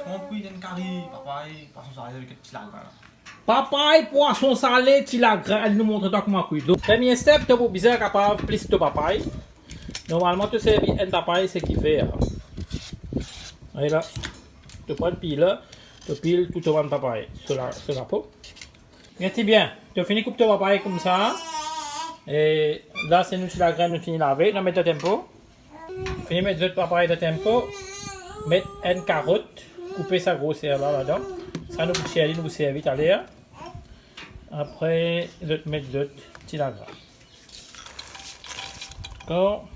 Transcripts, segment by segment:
comment puis une curry, papaye, poisson salé avec un petit lagrin. Papaye, poisson salé, tilagre, elle nous montre comment cuire. Donc, premier step, tu as besoin capable plus de papaye. Normalement, tu sais, un papaye, c'est qui fait. Et là, tu prends le pile, tu piles tout au de papaye sur la peau. Regardez bien, tu finis couper ton papaye comme ça. Et là, c'est nous la graine, nous finis laver, nous mettons tempo. Finis mettre d'autres papaye de tempo. Mettre une carotte, couper sa grossière là-dedans. Ça nous coûte cher, nous servir à l'air. Après, je vais mettre d'autres petits lagras. D'accord?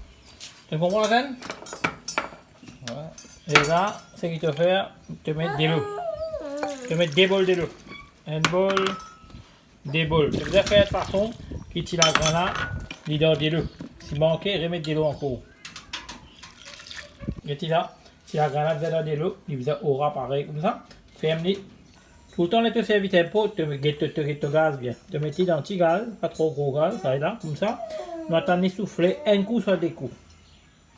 Tu comprends la scène? Voilà. Et là, ce qu'il te fait, tu mets de l'eau. Tu mets des bols de l'eau. Un bol, des bols. Tu vas faire de façon que tu lagras là, il donne de l'eau. Si manqué, remettre de l'eau encore. Et tu là, si la grenade va de l'eau, il aura pareil comme ça. Ferme-les. Tout le temps, tu servis un pot, tu mets le gaz bien. Tu mets dans le petit gaz, pas trop gros gaz, ça est là, comme ça. Tu attends souffler un coup sur des coups.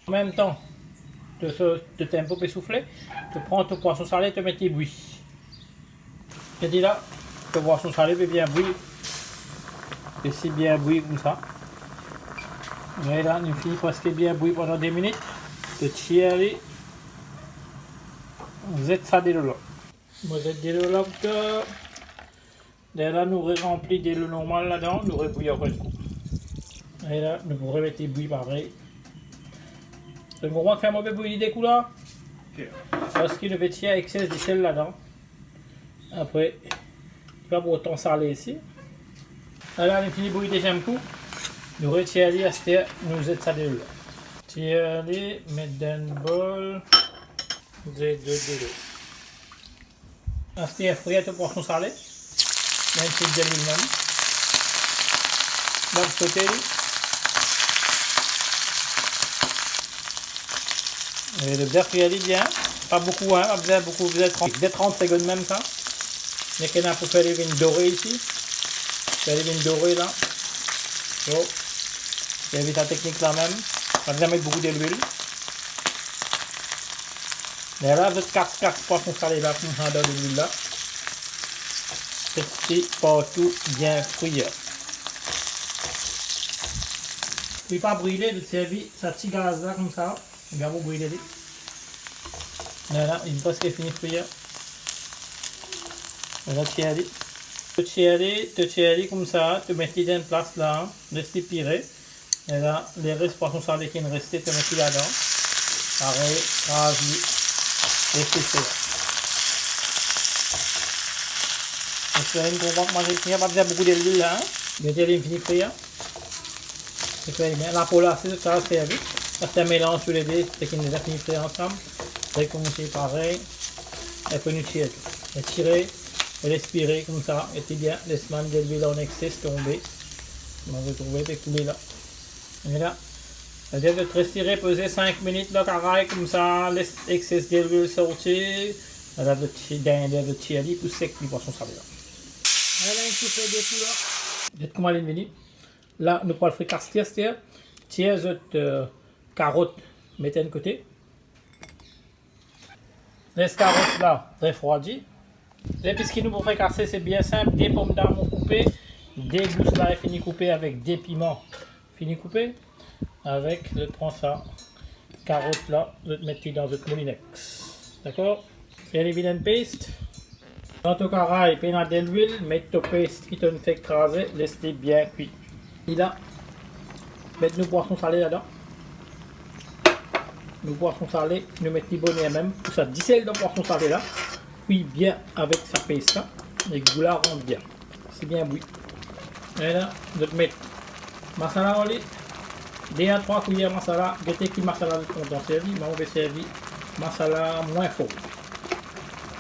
En même temps, tu fais un peu souffler, tu prends ton poisson salé, tu mets tes bouilles. Et dis là, le poisson salé peut bien bouillir. Et c'est bien bouillir comme ça. Et là, il finit presque bien bouillir pendant 2 minutes. Tu tires, vous êtes ça de l'eau. Vous êtes de l'eau là, là, nous remplit de l'eau normale là-dedans, nous rebouillons encore une coup. Et là, nous pourrons mettre les bouilles pareil. C'est le moment de faire mauvais bouillir des coups là. Parce qu'il devait tirer excès de sel là-dedans. Après, pas pour autant salé ici. Là, on a fini de bouillir deuxième coup. Nous retirons à cette terre, nous êtes ça de l'eau. Tirez, mettre dans un bol. Vous avez de l'eau. Acheter un fruit à ton poisson salé. Même si c'est de même. Là, vous côté. Et le beurre cuit bien. Pas beaucoup, hein. Pas besoin beaucoup. Vous êtes 30 secondes même ça. Mais qu'il y en a pour faire les vignes dorées ici. Faire les vignes dorées là. Oh. J'ai vu ta technique là même. Pas besoin de mettre beaucoup d'huile. Mais là, vous êtes 4 poissons salés là, comme ça, dans l'huile là. C'est partout bien fouillé. Puis pas brûler, vous servez ça petit gaz là, comme ça. Bien vous brûler. Voilà, il est presque fini de fouiller. Voilà, tu tirer comme ça, tu mets dans une place là, laisse-les pirer. Et là, les restes poissons salés qui sont restés, tu mets là-dedans. Pareil, rase-les. Laisse-les faire. C'est une combat que moi j'ai pris, pas besoin beaucoup d'huile là. Mettez les fini de frire. C'est fait bien. La peau là, c'est ça, c'est servi. Ça c'est un mélange sur les deux, c'est qu'ils nous a fini de frire ensemble. C'est comme c'est pareil. Et puis nous tirer. Et tirer, et respirer comme ça. Et puis bien, laisse man de l'huile en excès tomber. On va retrouver et couler là. Et là, c'est-à-dire de te retirer, peser 5 minutes là, carré comme ça, laisse l'excès d'huile sortir. Là, de tirer pour sec les poissons salés là. Voilà un petit peu de couleur. Vous êtes comment elle est venue. Là, nous prenons le fricassé, c'est-à-dire, tiens votre carotte, mettez de côté. Les carottes là, refroidies. Et puis ce qu'il nous faut fricasser, c'est bien simple. Des pommes d'amour coupées, des gousses là, fini coupées avec des piments, fini coupés. Avec, je prends ça, carotte là, je vais mettre dans votre moulinex. D'accord? Faites les vilaines paste. Dans ton caraï, puis dans de l'huile, mettez ton paste qui te fait écraser, laissez-les bien cuits. Et là, mettez nos poissons salés là-dedans. Nos poissons salés, nous mettons les bonnets même. Pour ça, 10 sel dans le poisson salé là. Cuit bien avec sa paste là. Les goûts là rentrent bien. C'est bien bouilli. Et là, je vais mettre masala en lit. 2 à 3 cuillères masala. Mettez qui masala de content servi. Mais on va servir masala moins fort.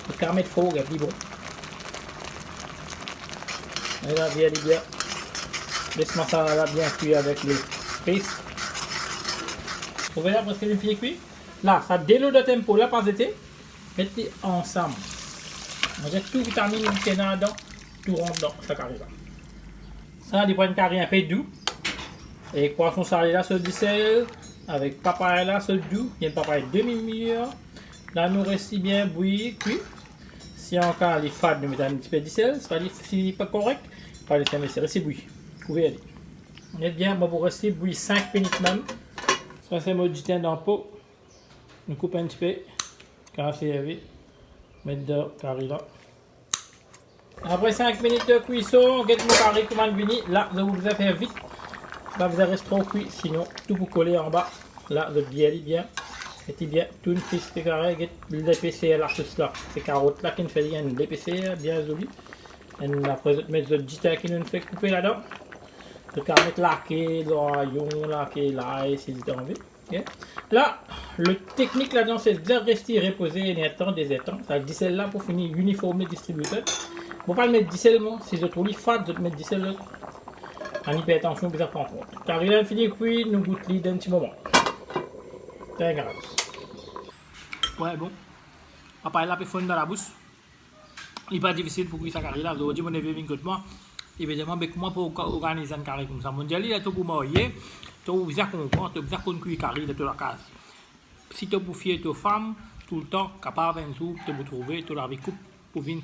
Le carmet de faux, est plus bon. Et là, bien, laisse masala là bien cuit avec les pastes. Vous voyez là, parce que les filles cuit. Là, ça délo de tempo, là, pas été. Mettez ensemble. Vous avez tout vitamine qui est dedans, tout rentre dans ça carré là. Ça, des points de carré un peu doux. Et poisson salé là, sur du sel. Avec papaye là, sur doux. Il y a une papaye demi-meilleure. Là, nous restons bien bouilli, cuit. Si encore les fades, nous mettons un petit peu de sel. Si n'est pas correct, pas laisser mais c'est resté bouilli. Vous pouvez aller. On est bien, moi, pour rester bouilli 5 minutes même. Ça, c'est mon du temps dans le pot. Nous coupons un petit peu. Quand c'est lavé, mettre de carré là. Après 5 minutes de cuisson, on get mon carré comment venir. Là, je vous ai fait vite. Là, vous reste trop cuit, sinon tout vous coller en bas. Là, vous bien, bien. Et bien, tout une piste de carré, get l'épaisseur là, tout cela. C'est carottes là qui nous fait l'épaisseur, bien joli. Et après, vous mettez le gita qui nous fait couper là-dedans. Le carré laqué, l'oignon, laqué, l'ail, si vous avez envie. Okay. Là, le technique là-dedans, c'est de rester reposé un temps, des temps. Ça dit celle-là pour finir uniformer distributeur. Vous ne pouvez pas le mettre 10 seulement. Si vous trouvez fat, vous mettre 10 seulement. En hypertension, vous en prendre compte. Car il a fini cuit, nous goûtons d'un petit moment. C'est grave. Ouais, bon. Après, là, il faut dans la bouche. Il n'est pas difficile pour cuire ça carré là. Vous avez dit, mon événement contre moi. Évidemment, mais comment pour organiser un carré comme ça? Mon dieu, il est tout pour marier. Tu as comprendre, tu as cuire carré de toute la case. Si tu as bouffé ta femme, tout le temps, capable un jour, tu vous trouver, tu la coupe pour venir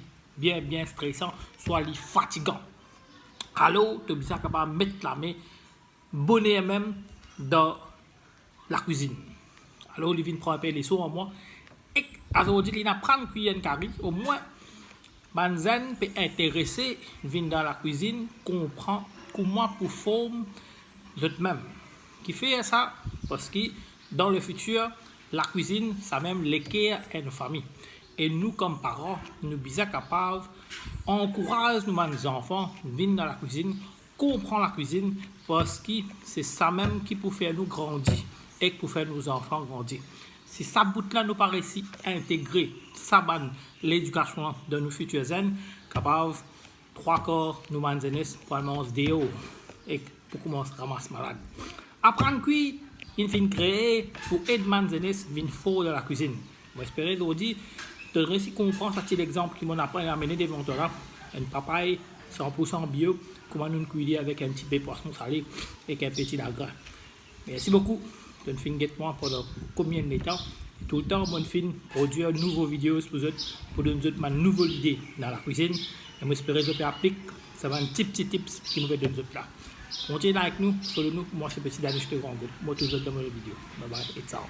bien stressant, soit fatigant. Alors, tu es capable de mettre la main bonnet même dans la cuisine. Alors, il vient prendre un peu les sauts en moi. Et aujourd'hui, il apprend à cuire un carré. Au moins, Banzen peut intéresser, vient dans la cuisine, comprend comment pour former eux-mêmes. Qui fait ça parce que dans le futur, la cuisine, ça même l'équerre est une famille. Et nous, comme parents, nous sommes capables, encourage nos enfants, venir dans la cuisine, comprendre la cuisine, parce que c'est ça même qui peut faire nous grandir et pour faire nos enfants grandir. Si ça bout-là nous paraît si intégré, ça banne l'éducation de nos futurs jeunes, capable, 3 corps, nous manzennes, pour commencer déo et pour commencer à ramasser malade. Apprendre cuire, il faut créer pour aider manzennes, vin fort de la cuisine. J'espère aujourd'hui de réussir à comprendre ce petit exemple qui m'a appris à amener des mentorats. Un papaye 100% bio, comment nous cuisiner avec un petit peu de poisson salé et un petit lagrin. Merci beaucoup. Je fais moi pendant combien de temps. Et tout le temps, je fais produire de nouvelles vidéos pour vous, pour donner ma nouvelle idée dans la cuisine. Et j'espère que vous appliquer. Ça va un petit tips qui nous va donner là. Continuez avec nous, follow nous. Moi, c'est petit Daniel, je te rends. Moi, toujours dans mes vidéos. Bye bye et ciao.